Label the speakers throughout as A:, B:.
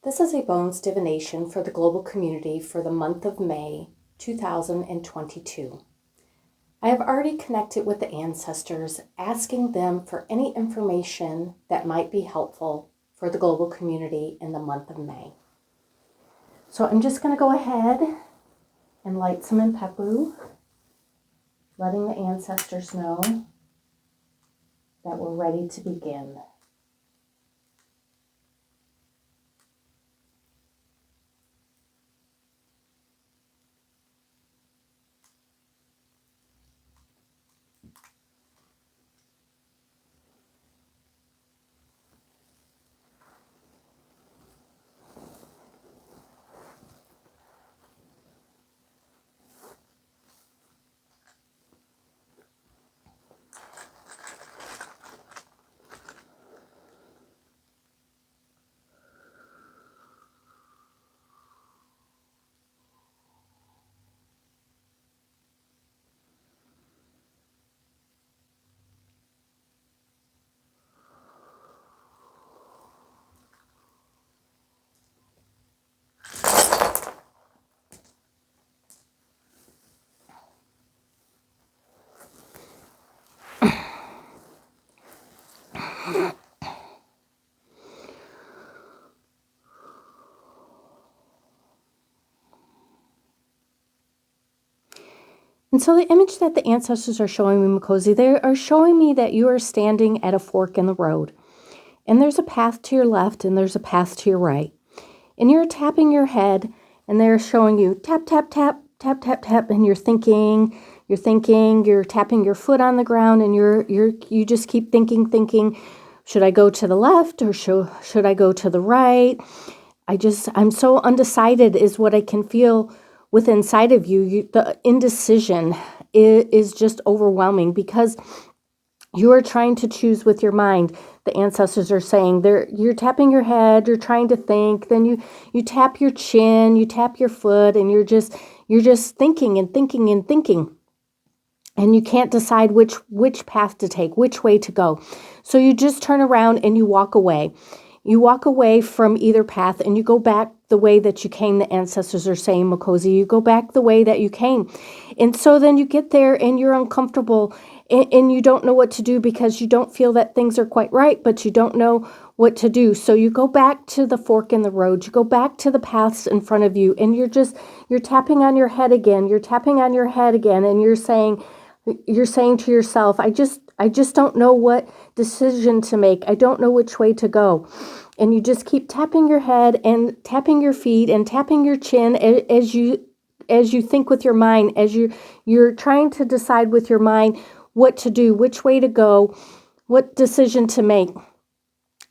A: This is a Bones Divination for the global community for the month of May 2022. I have already connected with the ancestors, asking them for any information that might be helpful for the global community in the month of May. So I'm just going to go ahead and light some impepu, letting the ancestors know that we're ready to begin. And so the image that the ancestors are showing me, Makosi, they are showing me that you are standing at a fork in the road. And there's a path to your left and there's a path to your right. And you're tapping your head and they're showing you tap, tap, tap, tap, tap, tap. And you're thinking, you're tapping your foot on the ground and you just keep thinking, should I go to the left or should I go to the right? I'm so undecided is what I can feel with inside of you. The indecision is just overwhelming because you are trying to choose with your mind. The ancestors are saying you're tapping your head, you're trying to think, then you tap your chin, you tap your foot, and you're just thinking and thinking and thinking. And you can't decide which path to take, which way to go. So you just turn around and you walk away. You walk away from either path and you go back the way that you came. The ancestors are saying, Makosi, you go back the way that you came. And so then you get there and you're uncomfortable and you don't know what to do because you don't feel that things are quite right, but you don't know what to do. So you go back to the fork in the road. You go back to the paths in front of you and you're tapping on your head again. You're tapping on your head again and you're saying to yourself, I just don't know what decision to make. I don't know which way to go. And you just keep tapping your head and tapping your feet and tapping your chin as you think with your mind, as you're trying to decide with your mind what to do, which way to go, what decision to make.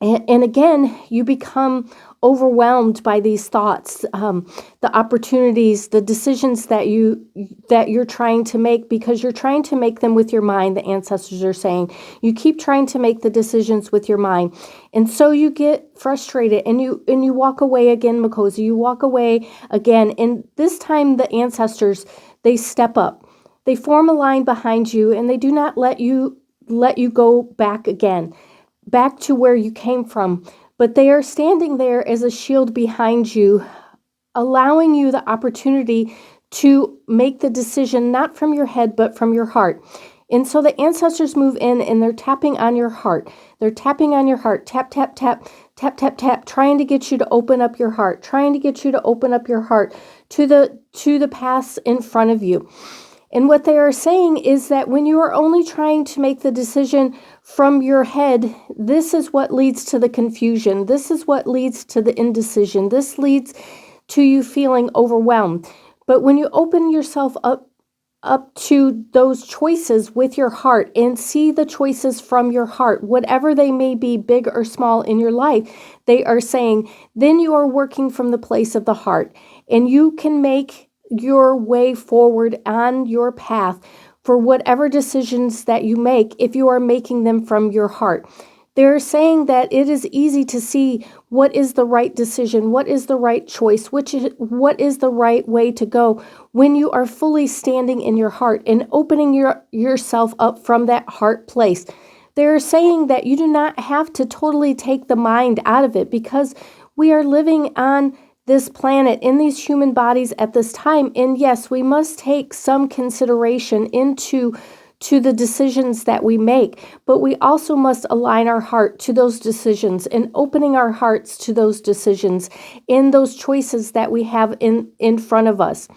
A: And again, you become overwhelmed by these thoughts, the opportunities, the decisions that you're trying to make because you're trying to make them with your mind. The ancestors are saying you keep trying to make the decisions with your mind, and so you get frustrated and you walk away again, Makosi. You walk away again, and this time the ancestors, they step up, they form a line behind you, and they do not let you go back again, back to where you came from, but they are standing there as a shield behind you, allowing you the opportunity to make the decision not from your head but from your heart. And so the ancestors move in and they're tapping on your heart. They're tapping on your heart, tap, tap, tap, tap, tap, tap, trying to get you to open up your heart, trying to get you to open up your heart to the paths in front of you. And what they are saying is that when you are only trying to make the decision from your head, this is what leads to the confusion. This is what leads to the indecision. This leads to you feeling overwhelmed. But when you open yourself up to those choices with your heart and see the choices from your heart, whatever they may be, big or small in your life, they are saying, then you are working from the place of the heart and you can make your way forward on your path for whatever decisions that you make if you are making them from your heart. They're saying that it is easy to see what is the right decision, what is the right choice, what is the right way to go when you are fully standing in your heart and opening yourself up from that heart place. They're saying that you do not have to totally take the mind out of it because We are living on this planet in these human bodies at this time. And yes, we must take some consideration into the decisions that we make, but we also must align our heart to those decisions and opening our hearts to those decisions in those choices that we have in front of us.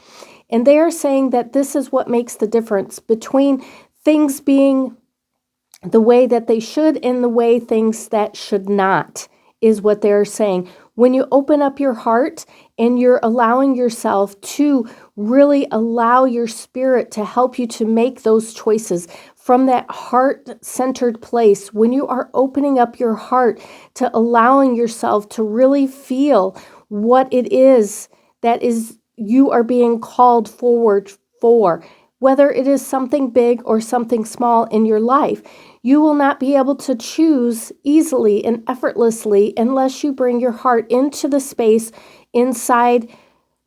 A: And they are saying that this is what makes the difference between things being the way that they should and the way things that should not, is what they're saying. When you open up your heart and you're allowing yourself to really allow your spirit to help you to make those choices from that heart-centered place, when you are opening up your heart to allowing yourself to really feel what it is that is you are being called forward for, whether it is something big or something small in your life, you will not be able to choose easily and effortlessly unless you bring your heart into the space inside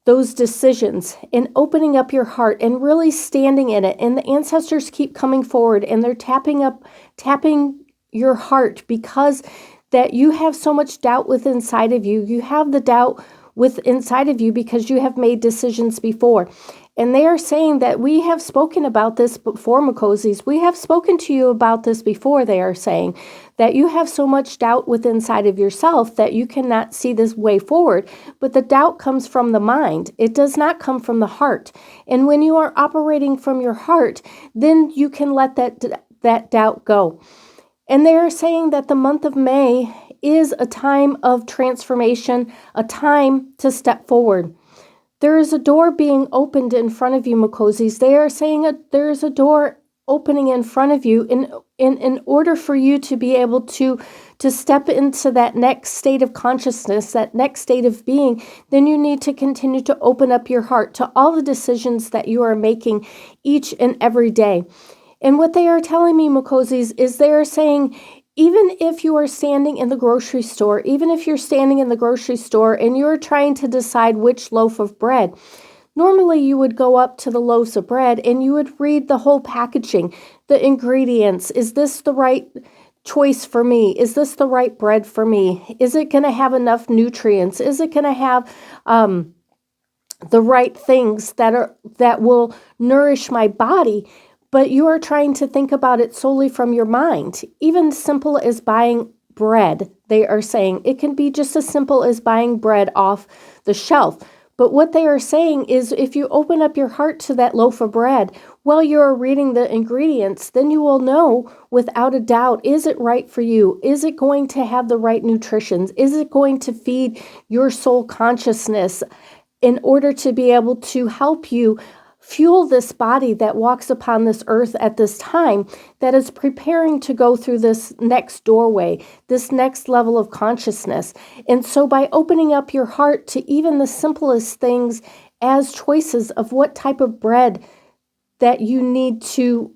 A: those decisions and opening up your heart and really standing in it. And the ancestors keep coming forward and they're tapping your heart, because that you have so much doubt within inside of you. You have the doubt within inside of you because you have made decisions before. And they are saying that we have spoken about this before, Makosies. We have spoken to you about this before. They are saying that you have so much doubt within inside of yourself that you cannot see this way forward. But the doubt comes from the mind. It does not come from the heart. And when you are operating from your heart, then you can let that doubt go. And they are saying that the month of May is a time of transformation, a time to step forward. There is a door being opened in front of you, Makosies. They are saying there is a door opening in front of you in order for you to be able to step into that next state of consciousness, that next state of being. Then you need to continue to open up your heart to all the decisions that you are making each and every day. And what they are telling me, Makosies, is they are saying, even if you are standing in the grocery store, even if you're standing in the grocery store and you're trying to decide which loaf of bread, normally you would go up to the loaves of bread and you would read the whole packaging, the ingredients. Is this the right choice for me? Is this the right bread for me? Is it going to have enough nutrients? Is it going to have the right things that will nourish my body? But you are trying to think about it solely from your mind. Even simple as buying bread, they are saying. It can be just as simple as buying bread off the shelf. But what they are saying is if you open up your heart to that loaf of bread while you're reading the ingredients, then you will know without a doubt, is it right for you? Is it going to have the right nutrition? Is it going to feed your soul consciousness in order to be able to help you fuel this body that walks upon this earth at this time, that is preparing to go through this next doorway, this next level of consciousness. And so by opening up your heart to even the simplest things as choices of what type of bread that you need to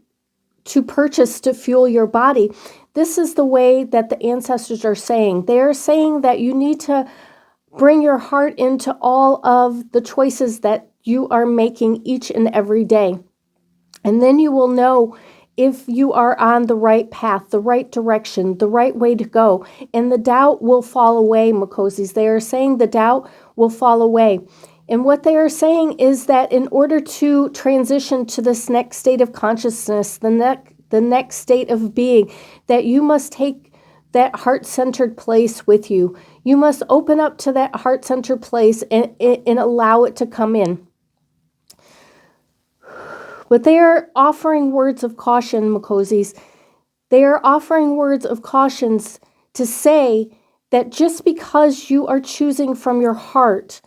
A: purchase to fuel your body, this is the way that the ancestors are saying. They are saying that you need to bring your heart into all of the choices that you are making each and every day. And then you will know if you are on the right path, the right direction, the right way to go. And the doubt will fall away, Makosies. They are saying the doubt will fall away. And what they are saying is that in order to transition to this next state of consciousness, the next state of being, that you must take that heart-centered place with you. You must open up to that heart-centered place and allow it to come in. But they are offering words of caution, Makosies. They are offering words of cautions to say that just because you are choosing from your heart,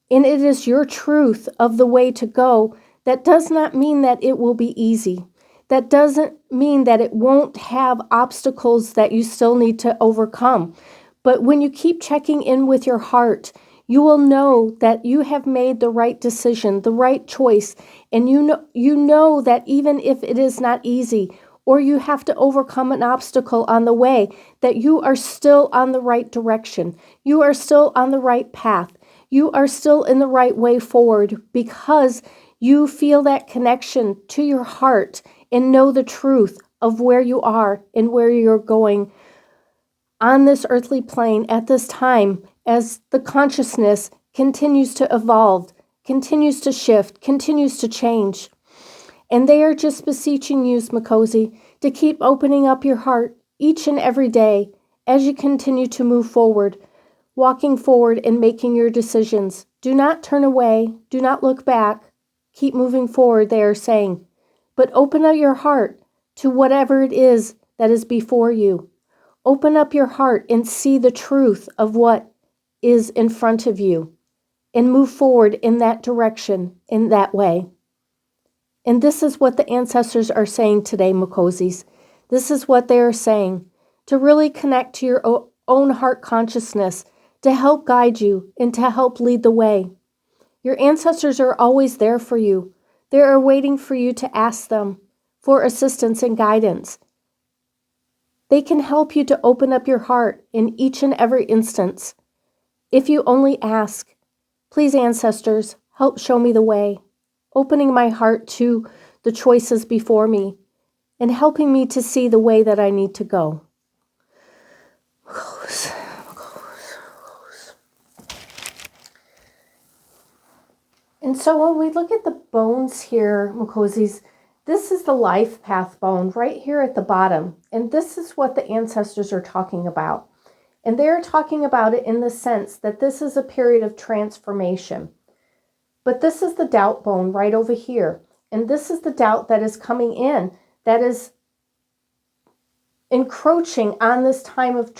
A: and it is your truth of the way to go, that does not mean that it will be easy. That doesn't mean that it won't have obstacles that you still need to overcome. But when you keep checking in with your heart, you will know that you have made the right decision, the right choice. And you know that even if it is not easy, or you have to overcome an obstacle on the way, that you are still on the right direction. You are still on the right path. You are still in the right way forward because you feel that connection to your heart and know the truth of where you are and where you're going on this earthly plane at this time. as the consciousness continues to evolve, continues to shift, continues to change. And they are just beseeching you, Makosi, to keep opening up your heart each and every day as you continue to move forward, walking forward and making your decisions. Do not turn away. Do not look back. Keep moving forward, they are saying. But open up your heart to whatever it is that is before you. Open up your heart and see the truth of what is in front of you and move forward in that direction, in that way. And this is what the ancestors are saying today, Makosis. This is what they are saying, to really connect to your own heart consciousness, to help guide you and to help lead the way. Your ancestors are always there for you. They are waiting for you to ask them for assistance and guidance. They can help you to open up your heart in each and every instance. If you only ask, please, ancestors, help show me the way, opening my heart to the choices before me and helping me to see the way that I need to go. And so when we look at the bones here, Makosis, this is the life path bone right here at the bottom. And this is what the ancestors are talking about. And they're talking about it in the sense that this is a period of transformation. But this is the doubt bone right over here. And this is the doubt that is coming in, that is encroaching on this time of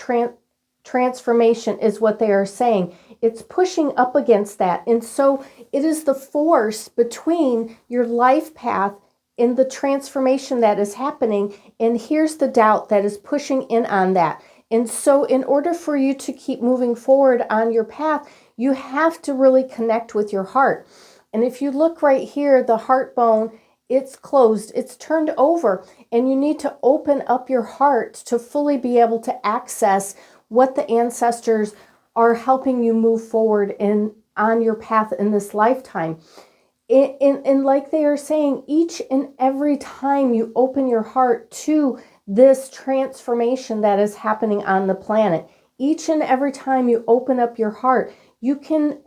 A: transformation is what they are saying. It's pushing up against that. And so it is the force between your life path and the transformation that is happening. And here's the doubt that is pushing in on that. And so in order for you to keep moving forward on your path, you have to really connect with your heart. And if you look right here, the heart bone, it's closed, it's turned over, and you need to open up your heart to fully be able to access what the ancestors are helping you move forward in on your path in this lifetime. And like they are saying, each and every time you open your heart to this transformation that is happening on the planet, each and every time you open up your heart, you can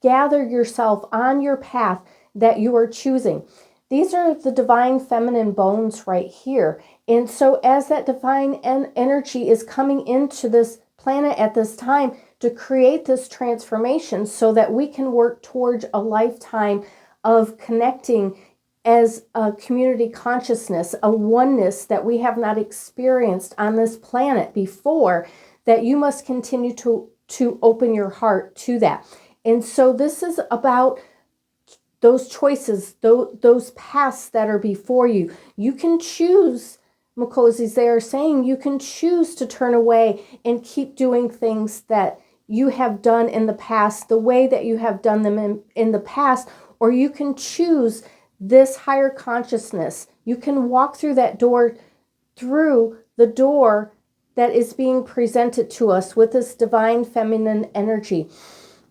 A: gather yourself on your path that you are choosing. These are the divine feminine bones right here. And so as that divine energy is coming into this planet at this time to create this transformation so that we can work towards a lifetime of connecting as a community consciousness, a oneness that we have not experienced on this planet before, that you must continue to open your heart to that. And so this is about those choices, those paths that are before you. You can choose, Makosis, they are saying you can choose to turn away and keep doing things that you have done in the past, the way that you have done them in the past, or you can choose this higher consciousness. You can walk through that door, through the door that is being presented to us with this divine feminine energy.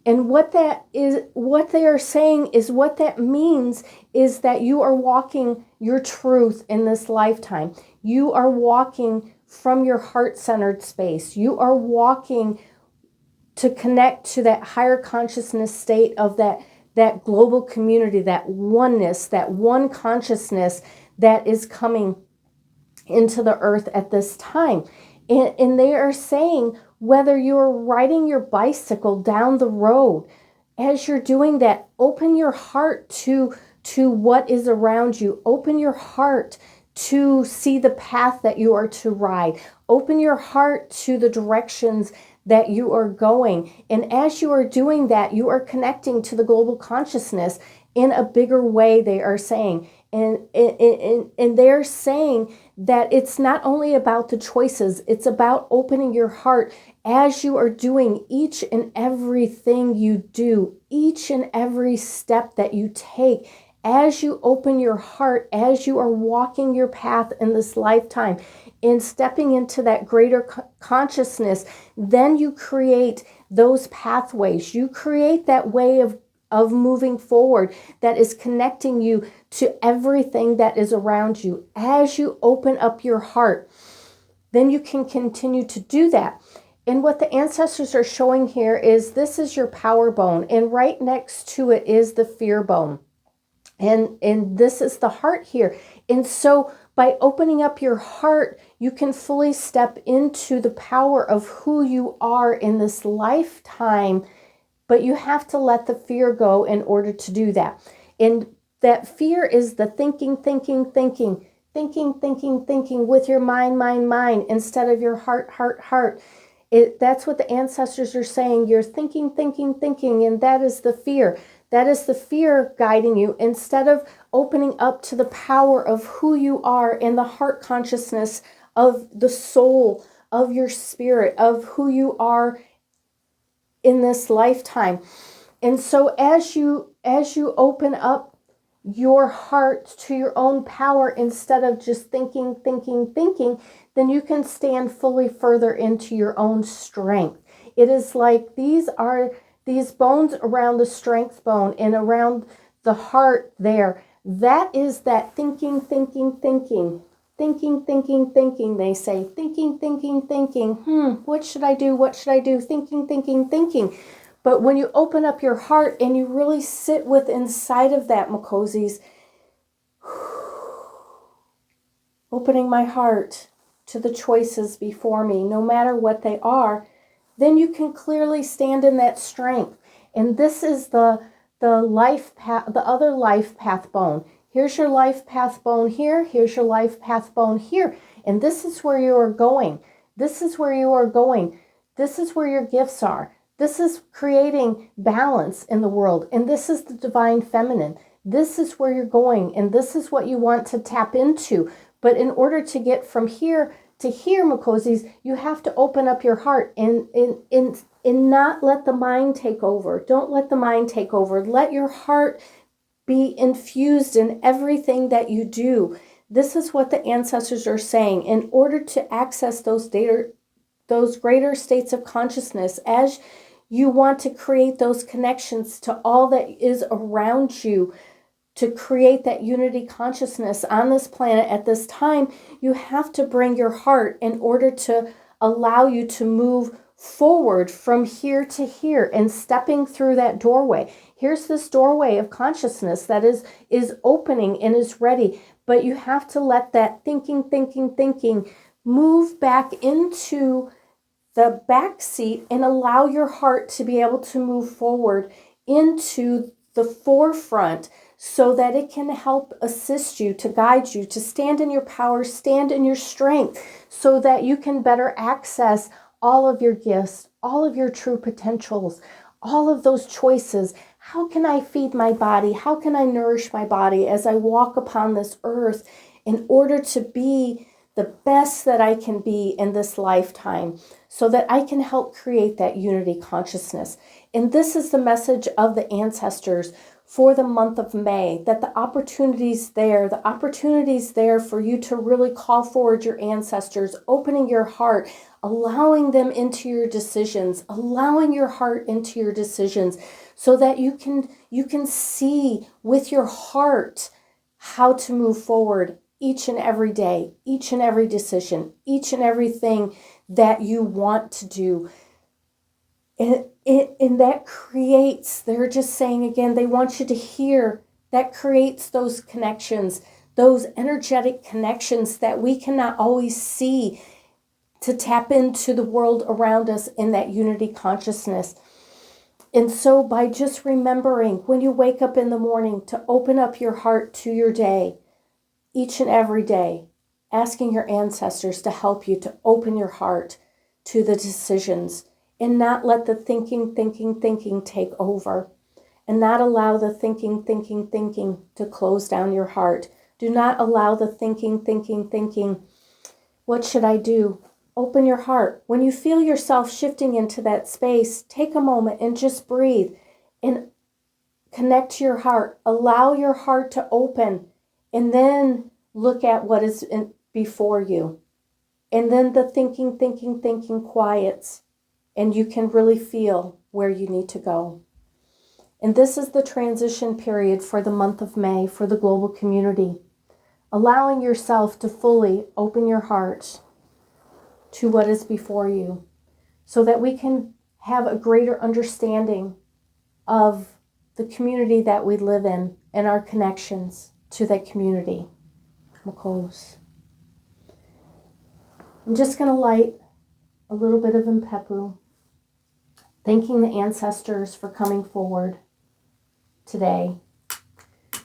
A: And what that is, what they are saying is, what that means is that you are walking your truth in this lifetime. You are walking from your heart-centered space. You are walking to connect to that higher consciousness state of that global community, that oneness, that one consciousness that is coming into the earth at this time. And they are saying, whether you're riding your bicycle down the road, as you're doing that, open your heart to what is around you. Open your heart to see the path that you are to ride. Open your heart to the directions that you are going. And as you are doing that, you are connecting to the global consciousness in a bigger way, they are saying. And they're saying that it's not only about the choices, it's about opening your heart as you are doing each and everything you do, each and every step that you take. As you open your heart, as you are walking your path in this lifetime and stepping into that greater consciousness, then you create those pathways. You create that way of moving forward that is connecting you to everything that is around you. As you open up your heart, then you can continue to do that. And what the ancestors are showing here is this is your power bone, and right next to it is the fear bone. And this is the heart here. And so by opening up your heart, you can fully step into the power of who you are in this lifetime, but you have to let the fear go in order to do that. And that fear is the thinking with your mind, instead of your heart. That's what the ancestors are saying. You're thinking, and that is the fear. That is the fear guiding you, instead of opening up to the power of who you are in the heart consciousness of the soul, of your spirit, of who you are in this lifetime. And so as you open up your heart to your own power, instead of just thinking, then you can stand fully further into your own strength. It is like these bones around the strength bone and around the heart there. That is that thinking. They say thinking. What should I do? Thinking. But when you open up your heart and you really sit with inside of that, Makozis, opening my heart to the choices before me, no matter what they are, then you can clearly stand in that strength. And this is the life path, the other life path bone. Here's your life path bone here. Here's your life path bone here. And this is where you are going. This is where your gifts are. This is creating balance in the world. And this is the divine feminine. This is where you're going. And this is what you want to tap into. But in order to get from here to here, Makozis, you have to open up your heart and not let the mind take over. Don't let the mind take over. Let your heart be infused in everything that you do. This is what the ancestors are saying. In order to access those greater states of consciousness, as you want to create those connections to all that is around you, to create that unity consciousness on this planet at this time, you have to bring your heart in order to allow you to move forward from here to here and stepping through that doorway. Here's this doorway of consciousness that is opening and is ready, but you have to let that thinking move back into the back seat and allow your heart to be able to move forward into the forefront, so that it can help assist you, to guide you, to stand in your power, stand in your strength, so that you can better access all of your gifts, all of your true potentials, all of those choices. How can I feed my body? How can I nourish my body as I walk upon this earth in order to be the best that I can be in this lifetime, so that I can help create that unity consciousness? And this is the message of the ancestors for the month of May, that the opportunities there for you to really call forward your ancestors, opening your heart, allowing them into your decisions, allowing your heart into your decisions, so that you can see with your heart how to move forward each and every day, each and every decision, each and everything that you want to do. And that creates, they're just saying again, they want you to hear, that creates those connections, those energetic connections that we cannot always see, to tap into the world around us in that unity consciousness. And so by just remembering when you wake up in the morning to open up your heart to your day, each and every day, asking your ancestors to help you to open your heart to the decisions, and not let the thinking take over, and not allow the thinking to close down your heart. Do not allow the thinking, what should I do? Open your heart. When you feel yourself shifting into that space, take a moment and just breathe and connect to your heart. Allow your heart to open, and then look at what is before you. And then the thinking quiets, and you can really feel where you need to go. And this is the transition period for the month of May for the global community. Allowing yourself to fully open your heart to what is before you, so that we can have a greater understanding of the community that we live in and our connections to that community. Makos. I'm just going to light a little bit of Impepu, thanking the ancestors for coming forward today,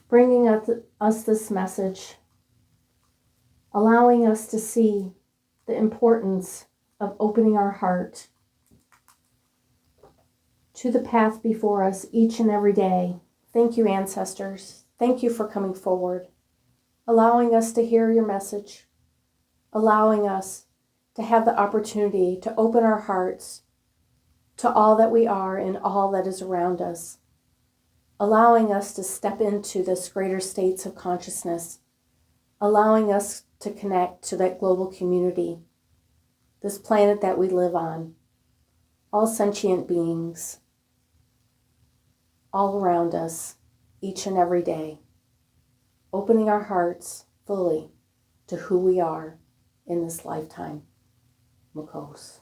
A: bringing us this message, allowing us to see the importance of opening our heart to the path before us each and every day. Thank you, ancestors. Thank you for coming forward, allowing us to hear your message, allowing us to have the opportunity to open our hearts to all that we are and all that is around us, allowing us to step into this greater states of consciousness, allowing us to connect to that global community, this planet that we live on, all sentient beings, all around us, each and every day, opening our hearts fully to who we are in this lifetime. Makos.